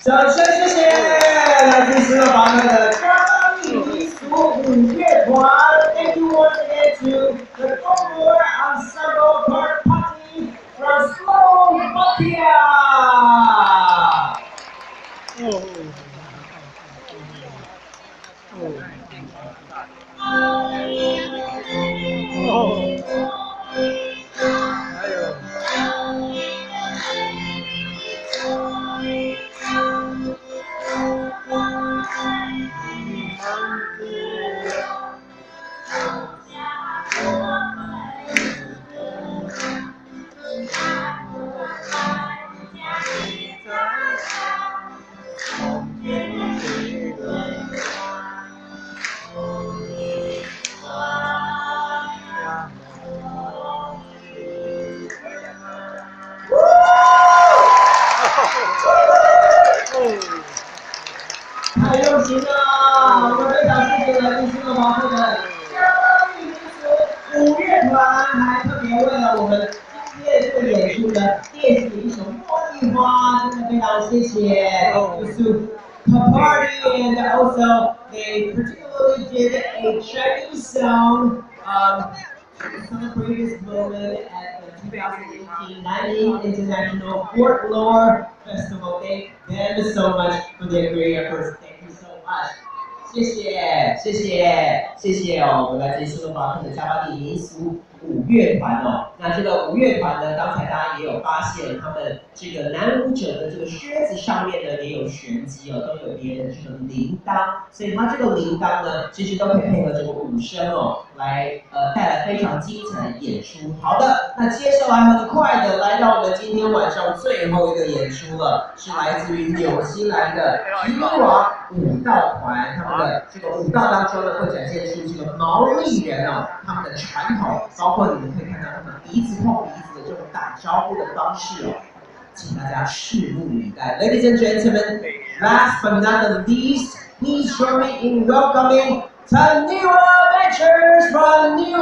掌声谢谢来自石头房的张民俗舞乐团 ，Thank you once again to the Folklore Ensemble Park Party from Slovakia.太用心了！我们非常谢谢来自新东华会的嘉义民俗舞乐团，还特别为了我们今天这个演出呢，练习了一首茉莉花，真的非常谢谢 to Party and also they particularly did a Chinese song to celebrate this moment at the 2018 Nanning International Folklore Festival. Thank them so much for their great efforts. Thank you so much. 谢谢哦，我们来自斯洛伐克的加巴蒂民俗舞乐团哦。那这个舞乐团呢，刚才大家也有发现，他们这个男舞者的这个靴子上面呢也有玄机哦，都有别人的这个铃铛，所以它这个铃铛呢，其实都可以配合这个舞声哦，来带来非常精彩的演出。好的，那接下来很快的来到我们今天晚上最后一个演出了，是来自于纽西兰的皮瓦舞蹈团，他们的这个舞蹈当中呢，会展现出这个毛利人哦，他们的传统，包括你们可以看到他们鼻子碰鼻子的这种打招呼的方式哦，请大家拭目以待。Ladies and gentlemen, last but not the least, please join me in welcoming Taniwa Ventures from New